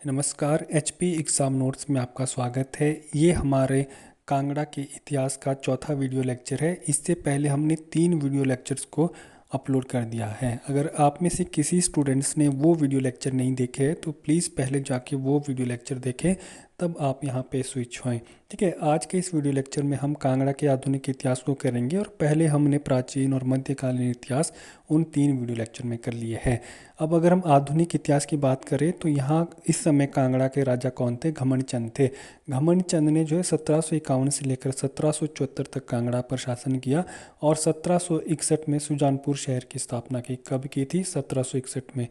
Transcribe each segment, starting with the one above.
नमस्कार। HP exam notes में आपका स्वागत है। ये हमारे कांगड़ा के इतिहास का चौथा वीडियो लेक्चर है। इससे पहले हमने 3 वीडियो लेक्चर्स को अपलोड कर दिया है। अगर आप में से किसी स्टूडेंट्स ने वो वीडियो लेक्चर नहीं देखे हैं तो प्लीज़ पहले जाके वो वीडियो लेक्चर देखें, तब आप यहाँ पे स्विच होएं। ठीक है, आज के इस वीडियो लेक्चर में हम कांगड़ा के आधुनिक इतिहास को करेंगे और पहले हमने प्राचीन और मध्यकालीन इतिहास उन 3 वीडियो लेक्चर में कर लिए हैं। अब अगर हम आधुनिक इतिहास की बात करें तो यहाँ इस समय कांगड़ा के राजा कौन थे? घमंडचंद थे। घमंडचंद ने जो है 1751 से लेकर 1774 तक कांगड़ा पर शासन किया और 1761 में सुजानपुर शहर की स्थापना की। कब की थी? 1761 में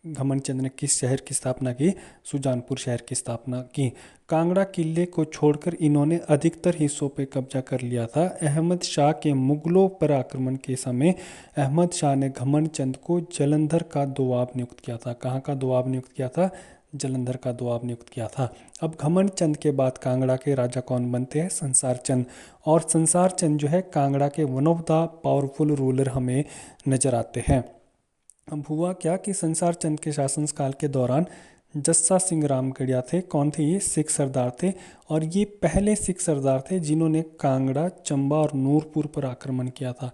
घमंडचंद ने किस शहर की स्थापना की? सुजानपुर शहर की स्थापना की। कांगड़ा किले को छोड़कर इन्होंने अधिकतर हिस्सों पर कब्जा कर लिया था। अहमद शाह के मुगलों पर आक्रमण के समय अहमद शाह ने घमंडचंद को जालंधर का दोवाब नियुक्त किया था। कहाँ का दोवाब नियुक्त किया था? जालंधर का दोवाब नियुक्त किया था। अब घमंडचंद के बाद कांगड़ा के राजा कौन बनते हैं? संसार चंद। और संसार चंद जो है कांगड़ा के one of the powerful ruler हमें नजर आते हैं। अब हुआ क्या कि संसार चंद के शासनकाल के दौरान जस्सा सिंह रामगढ़िया थे। कौन थे ये? सिख सरदार थे और ये पहले सिख सरदार थे जिन्होंने कांगड़ा, चंबा और नूरपुर पर आक्रमण किया था।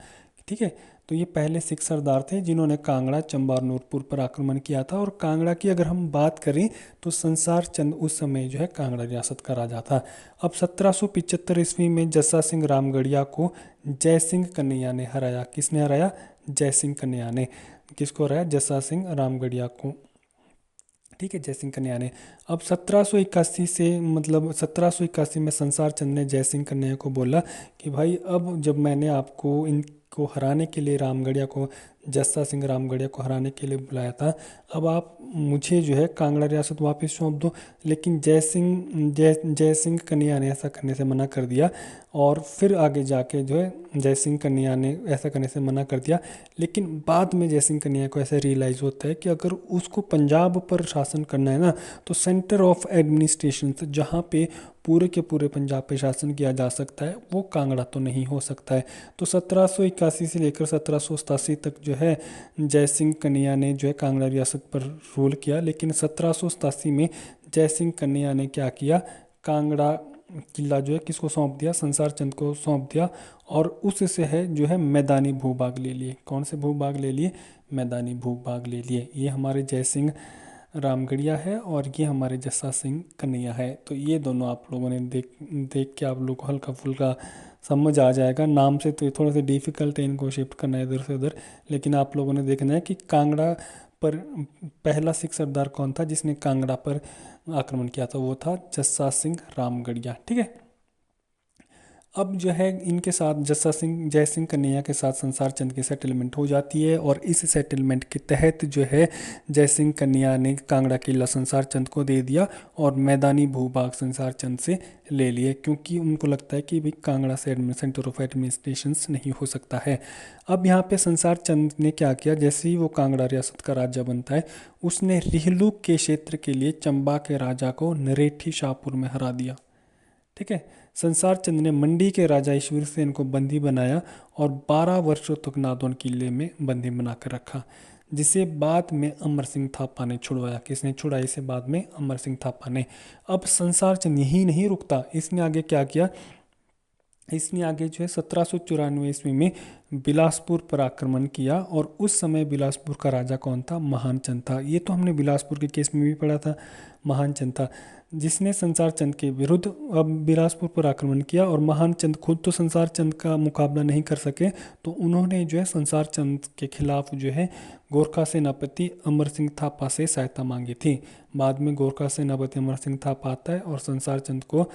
ठीक है, तो ये पहले सिख सरदार थे जिन्होंने कांगड़ा, चंबा और नूरपुर पर आक्रमण किया था। और कांगड़ा की अगर हम बात करें तो संसार चंद उस समय जो है कांगड़ा रियासत का राजा था। अब 1775 ईस्वी में जस्सा सिंह रामगढ़िया को जय सिंह कन्हैया ने हराया। किसने हराया? जय सिंह कन्हैया ने। किसको हराया? जस्सा सिंह रामगढ़िया को। ठीक है, जय सिंह कन्हैया ने। अब 1781 से मतलब 1781 में संसार चंद ने जय सिंह कन्हैया को बोला कि भाई अब जब मैंने आपको इनको हराने के लिए रामगढ़िया को, जस्सा सिंह रामगढ़िया को हराने के लिए बुलाया था, अब आप मुझे जो है कांगड़ा रियासत वापस सौंप दो। लेकिन जय सिंह कन्हैया ने ऐसा करने से मना कर दिया। और फिर आगे जाके जो है जय सिंह कन्हैया ने ऐसा करने से मना कर दिया। लेकिन बाद में जय सिंह कन्हैया को ऐसा रियलाइज़ होता है कि अगर उसको पंजाब पर शासन करना है ना, तो सेंटर ऑफ एडमिनिस्ट्रेशन जहाँ पे पूरे के पूरे पंजाब पे शासन किया जा सकता है वो कांगड़ा तो नहीं हो सकता है। तो 1781 से लेकर 1787 तक जो है जय सिंह कन्हैया ने जो है कांगड़ा रियासत पर रूल किया। लेकिन 1787 में जय सिंह कन्हैया ने क्या किया? कांगड़ा किला जो है किसको सौंप दिया? संसार चंद को सौंप दिया। और उससे है जो है मैदानी भूभाग ले लिए। कौन से भूभाग ले लिए? मैदानी भूभाग ले लिए। ये हमारे जय सिंह रामगढ़िया है और ये हमारे जस्सा सिंह कन्हैया है। तो ये दोनों आप लोगों ने देख के आप लोग को हल्का फुल्का समझ आ जाएगा। नाम से तो ये थोड़ा सा डिफिकल्ट है इनको शिफ्ट करना इधर से उधर, लेकिन आप लोगों ने देखना है कि कांगड़ा पर पहला सिख सरदार कौन था जिसने कांगड़ा पर आक्रमण किया था? वो था जस्सा सिंह रामगढ़िया। ठीक है, अब जो है इनके साथ जय सिंह कन्हैया के साथ संसार चंद की सेटलमेंट हो जाती है और इस सेटलमेंट के तहत जो है जय सिंह कन्हैया ने कांगड़ा किला संसार चंद को दे दिया और मैदानी भूभाग संसार चंद से ले लिए, क्योंकि उनको लगता है कि भाई कांगड़ा से सेंटर ऑफ एडमिनिस्ट्रेशन नहीं हो सकता है। अब यहाँ पे संसार चंद ने क्या किया? जैसे ही वो कांगड़ा रियासत का राजा बनता है, उसने रिहलू के क्षेत्र के लिए चंबा के राजा को नरेठी शाहपुर में हरा दिया। ठीक है, संसार चंद ने मंडी के राजा ईश्वर सेन को बंदी बनाया और 12 वर्षों तक नादौन किले में बंदी बनाकर रखा, जिसे बाद में अमर सिंह थापा ने छुड़वाया। किसने छुड़ाया इसे? बाद में अमर सिंह थापा ने। अब संसार चंद यही नहीं रुकता, इसने आगे क्या किया? इसने आगे जो है 1794 ईस्वी में बिलासपुर पर आक्रमण किया और उस समय बिलासपुर का राजा कौन था? महान चंद था। ये तो हमने बिलासपुर के केस में भी पढ़ा था। महान चंद था जिसने संसार चंद के विरुद्ध अब बिलासपुर पर आक्रमण किया और महान चंद खुद तो संसार चंद का मुकाबला नहीं कर सके, तो उन्होंने जो है संसार चंद के खिलाफ जो है गोरखा सेनापति अमर सिंह थापा से सहायता मांगी थी। बाद में गोरखा सेनापति अमर सिंह थापा आता है और संसार चंद को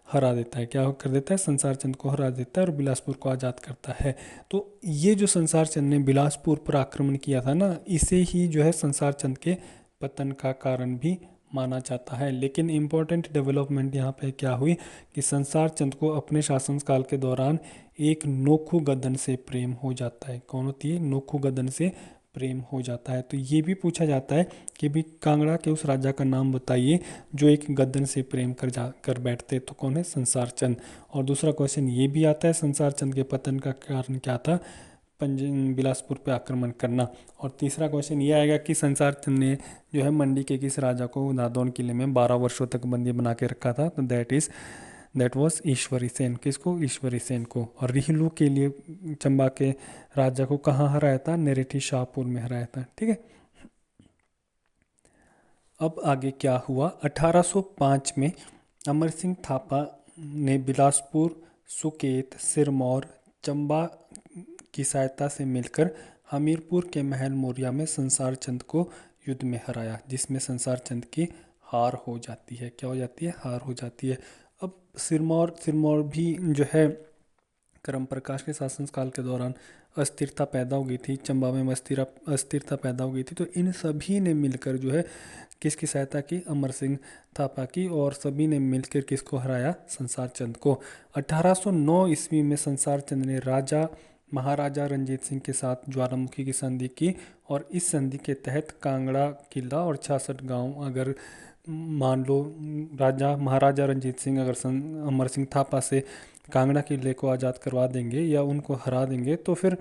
हरा देता है। क्या कर देता है? संसार चंद को हरा देता है और बिलासपुर को आज़ाद करता है। तो ये जो संसार चंद ने बिलासपुर पर आक्रमण किया था ना, इसे ही जो है संसार चंद के पतन का कारण भी माना जाता है। लेकिन इम्पोर्टेंट डेवलपमेंट यहाँ पे क्या हुई कि संसार चंद को अपने शासनकाल के दौरान एक नोखू गदन से प्रेम हो जाता है। कौन होती है? नोखू गदन से प्रेम हो जाता है। तो ये भी पूछा जाता है कि भी कांगड़ा के उस राजा का नाम बताइए जो एक गद्दन से प्रेम कर बैठते, तो कौन है? संसार चंद। और दूसरा क्वेश्चन ये भी आता है संसार चंद के पतन का कारण क्या था? बिलासपुर पे आक्रमण करना। और तीसरा क्वेश्चन ये आएगा कि संसार चंद ने जो है मंडी के किस राजा को नादौन किले में 12 वर्षों तक बंदी बना के रखा था, तो दैट वाज ईश्वरी सेन। किसको? ईश्वरी सेन को। और रिहलू के लिए चंबा के राजा को कहाँ हराया था? नेरेठी शाहपुर में हराया था। ठीक है, अब आगे क्या हुआ? 1805 में अमर सिंह थापा ने बिलासपुर, सुकेत, सिरमौर, चंबा की सहायता से मिलकर हमीरपुर के महल मौर्या में संसार चंद को युद्ध में हराया, जिसमें संसार चंद की हार हो जाती है। क्या हो जाती है? हार हो जाती है। अब सिरमौर भी जो है करम प्रकाश के शासनकाल के दौरान अस्थिरता पैदा हो गई थी, चंबा में अस्थिरता पैदा हो गई थी। तो इन सभी ने मिलकर जो है किसकी सहायता की? अमर सिंह थापा की। और सभी ने मिलकर किसको हराया? संसार चंद को। 1809 ईस्वी में संसार चंद ने महाराजा रंजीत सिंह के साथ ज्वालामुखी की संधि की। और इस संधि के तहत कांगड़ा किला और 66 गांव, अगर मान लो महाराजा रंजीत सिंह अगर अमर सिंह थापा से कांगड़ा किले को आज़ाद करवा देंगे या उनको हरा देंगे, तो फिर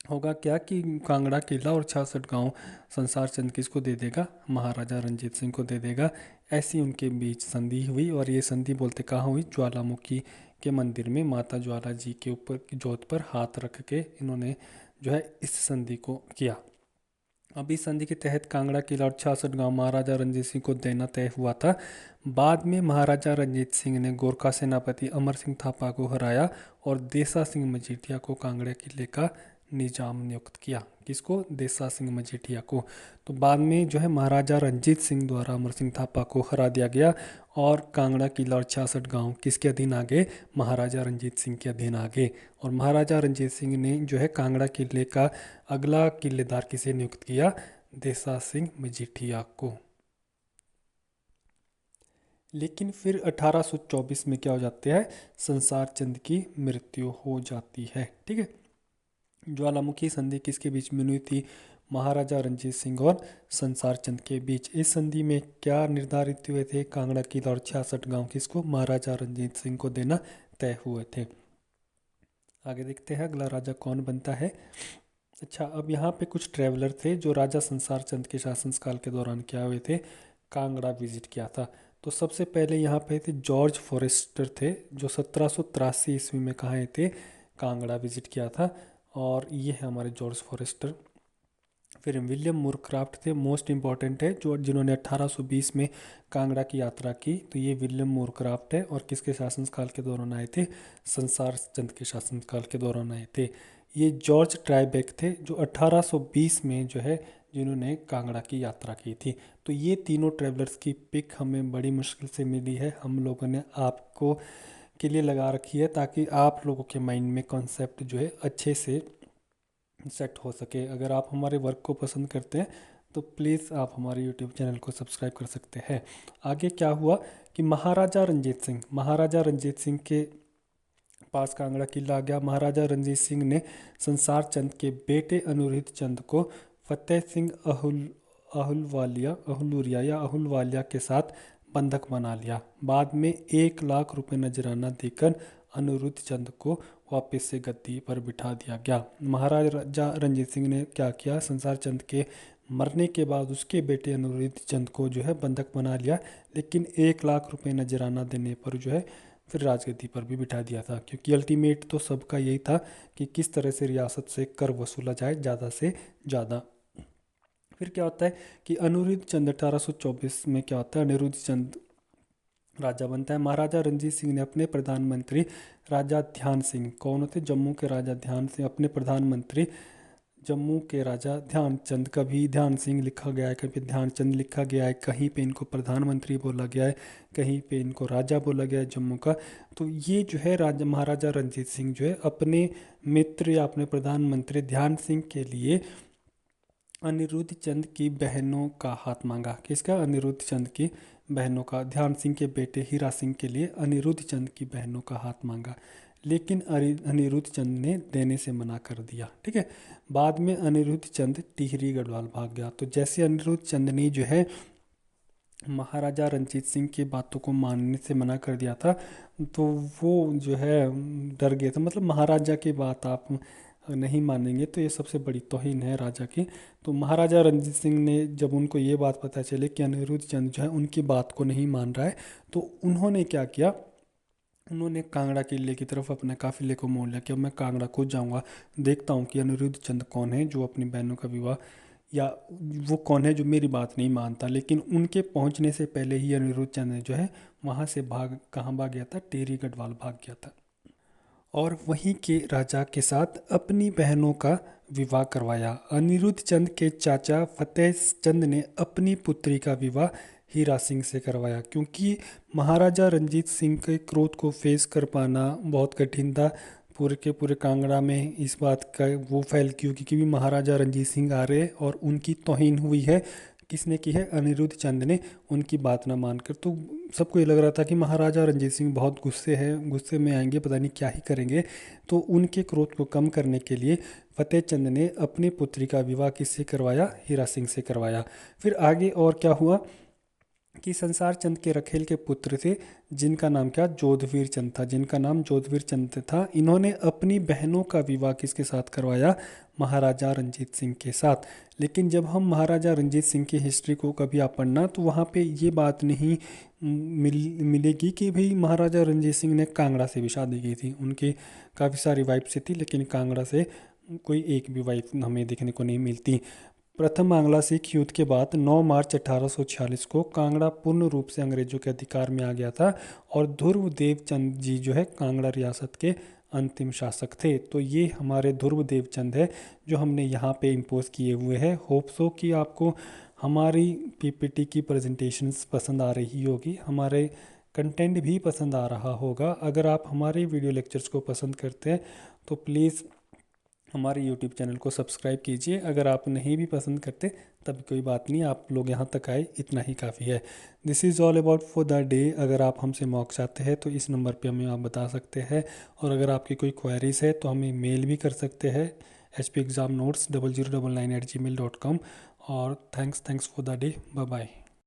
होगा क्या कि कांगड़ा किला और 66 गांव संसार चंद किसको दे देगा? महाराजा रंजीत सिंह को दे देगा। ऐसी उनके बीच संधि हुई। और ये संधि बोलते कहाँ हुई? ज्वालामुखी के मंदिर में माता ज्वाला जी के ऊपर जोत पर हाथ रख के इन्होंने जो है इस संधि को किया। अब इस संधि के तहत कांगड़ा किला और 66 गांव महाराजा रंजीत सिंह को देना तय हुआ था। बाद में महाराजा रंजीत सिंह ने गोरखा सेनापति अमर सिंह थापा को हराया और देसा सिंह मजीठिया को कांगड़ा किले का निजाम नियुक्त किया। किसको? देसा सिंह मजीठिया को। तो बाद में जो है महाराजा रंजीत सिंह द्वारा अमर सिंह थापा को हरा दिया गया और कांगड़ा किला और 66 गांव किसके अधीन आ गए? महाराजा रंजीत सिंह के अधीन आ गए। और महाराजा रंजीत सिंह ने जो है कांगड़ा किले का अगला किलेदार किसे नियुक्त किया? देसा सिंह मजीठिया को। लेकिन फिर 1824 में क्या हो जाता है? संसार चंद की मृत्यु हो जाती है। ठीक है, ज्वालामुखी संधि किसके बीच में हुई थी? महाराजा रंजीत सिंह और संसार चंद के बीच। इस संधि में क्या निर्धारित हुए थे? कांगड़ा किला और 66 गांव किसको? महाराजा रंजीत सिंह को देना तय हुए थे। आगे देखते हैं अगला राजा कौन बनता है। अच्छा, अब यहाँ पे कुछ ट्रैवलर थे जो राजा संसार चंद के शासनकाल के दौरान क्या हुए थे? कांगड़ा विजिट किया था। तो सबसे पहले यहाँ पे थे जॉर्ज फॉरेस्टर थे, जो 1783 ईस्वी में कहाँ आए थे? कांगड़ा विजिट किया था। और ये है हमारे जॉर्ज फॉरेस्टर। फिर विलियम मूरक्राफ्ट थे, मोस्ट इंपॉर्टेंट है, जो जिन्होंने 1820 में कांगड़ा की यात्रा की। तो ये विलियम मूरक्राफ्ट है और किसके शासनकाल के दौरान आए थे? संसार चंद के शासनकाल के दौरान आए थे। ये जॉर्ज ट्राइबेक थे जो 1820 में जो है जिन्होंने कांगड़ा की यात्रा की थी। तो ये तीनों ट्रेवलर्स की पिक हमें बड़ी मुश्किल से मिली है, हम लोगों ने आपको के लिए लगा रखी है ताकि आप लोगों के माइंड में कॉन्सेप्ट जो है अच्छे से सेट हो सके। अगर आप हमारे वर्क को पसंद करते हैं तो प्लीज़ आप हमारे यूट्यूब चैनल को सब्सक्राइब कर सकते हैं। आगे क्या हुआ कि महाराजा रंजीत सिंह के पास कांगड़ा किला आ गया। महाराजा रंजीत सिंह ने संसार चंद के बेटे अनिरुद्ध चंद को फतेह सिंह अहुलवालिया के साथ बंधक बना लिया। बाद में 1 लाख रुपए नजराना देकर अनिरुद्ध चंद को वापस से गद्दी पर बिठा दिया गया। महाराजा रंजीत सिंह ने क्या किया? संसार चंद के मरने के बाद उसके बेटे अनिरुद्ध चंद को जो है बंधक बना लिया, लेकिन 1 लाख रुपए नजराना देने पर जो है फिर राजगद्दी पर भी बिठा दिया था, क्योंकि अल्टीमेट तो सबका यही था कि किस तरह से रियासत से कर वसूला जाए ज़्यादा से ज़्यादा। फिर क्या होता है कि अनिरुद्ध चंद 1824 में क्या होता है? अनिरुद्ध चंद राजा बनता है। महाराजा रंजीत सिंह ने अपने प्रधानमंत्री राजा ध्यान सिंह, कौन होते? जम्मू के राजा ध्यान सिंह, अपने प्रधानमंत्री जम्मू के राजा ध्यानचंद, कभी ध्यान सिंह लिखा गया है, कभी ध्यानचंद लिखा गया है, कहीं पे इनको प्रधानमंत्री बोला गया है, कहीं पे इनको राजा बोला गया है जम्मू का। तो ये जो है राजा महाराजा रंजीत सिंह जो है अपने मित्र या अपने प्रधानमंत्री ध्यान सिंह के लिए अनिरुद्ध चंद की बहनों का हाथ मांगा। किसका? अनिरुद्ध चंद की बहनों का। ध्यान सिंह के बेटे हीरा सिंह के लिए अनिरुद्ध चंद की बहनों का हाथ मांगा, लेकिन अनिरुद्ध चंद ने देने से मना कर दिया। ठीक है, बाद में अनिरुद्ध चंद टिहरी गढ़वाल भाग गया। तो जैसे अनिरुद्ध चंद ने जो है महाराजा रंजीत सिंह की बातों को मानने से मना कर दिया था, तो वो जो है डर गए थे। मतलब महाराजा की बात आप नहीं मानेंगे तो ये सबसे बड़ी तौहीन है राजा की। तो महाराजा रंजीत सिंह ने जब उनको ये बात पता चले कि अनिरुद्ध चंद जो है उनकी बात को नहीं मान रहा है, तो उन्होंने क्या किया, उन्होंने कांगड़ा किले की तरफ अपने काफिले को मोड़ लिया कि अब मैं कांगड़ा खुद जाऊंगा, देखता हूँ कि अनिरुद्ध चंद कौन है जो अपनी बहनों का विवाह, या वो कौन है जो मेरी बात नहीं मानता। लेकिन उनके पहुंचने से पहले ही अनिरुद्ध चंद ने जो है वहाँ से कहाँ भाग गया था, टेरी गढ़वाल भाग गया था और वहीं के राजा के साथ अपनी बहनों का विवाह करवाया। अनिरुद्ध चंद के चाचा फतेह चंद ने अपनी पुत्री का विवाह हीरा सिंह से करवाया, क्योंकि महाराजा रंजीत सिंह के क्रोध को फेस कर पाना बहुत कठिन था। पूरे के पूरे कांगड़ा में इस बात का वो फैल क्योंकि भी महाराजा रंजीत सिंह आ रहे और उनकी तौहीन हुई है। किसने की है, अनिरुद्ध चंद ने, उनकी बात ना मानकर। तो सबको ये लग रहा था कि महाराजा रंजीत सिंह बहुत गुस्से में आएंगे, पता नहीं क्या ही करेंगे। तो उनके क्रोध को कम करने के लिए फतेह चंद ने अपनी पुत्री का विवाह किससे करवाया, हीरा सिंह से करवाया। फिर आगे और क्या हुआ कि संसार चंद के रखेल के पुत्र थे जिनका नाम क्या, जोधवीर चंद था, जिनका नाम जोधवीर चंद था। इन्होंने अपनी बहनों का विवाह किसके साथ करवाया, महाराजा रंजीत सिंह के साथ। लेकिन जब हम महाराजा रंजीत सिंह की हिस्ट्री को कभी आप पढ़ना तो वहाँ पे ये बात नहीं मिलेगी कि भाई महाराजा रंजीत सिंह ने कांगड़ा से भी शादी की थी। उनकी काफ़ी सारी वाइफ से थी, लेकिन कांगड़ा से कोई एक भी वाइफ हमें देखने को नहीं मिलती। प्रथम बांग्ला सिख युद्ध के बाद 9 मार्च 1846 को कांगड़ा पूर्ण रूप से अंग्रेजों के अधिकार में आ गया था और ध्रुव देवचंद जी जो है कांगड़ा रियासत के अंतिम शासक थे। तो ये हमारे ध्रुव देवचंद है जो हमने यहाँ पे इम्पोज किए हुए हैं। होप सो कि आपको हमारी पीपीटी की प्रेजेंटेशंस पसंद आ रही होगी, हमारे कंटेंट भी पसंद आ रहा होगा। अगर आप हमारे वीडियो लेक्चर्स को पसंद करते हैं तो प्लीज़ हमारे YouTube चैनल को सब्सक्राइब कीजिए। अगर आप नहीं भी पसंद करते तब कोई बात नहीं, आप लोग यहाँ तक आए इतना ही काफ़ी है। This is all about for the day. अगर आप हमसे मॉक चाहते हैं तो इस नंबर पे हमें आप बता सकते हैं, और अगर आपकी कोई क्वेरीज है तो हमें मेल भी कर सकते हैं hpexamnotes0099@gmail.com। और thanks for the day, bye bye.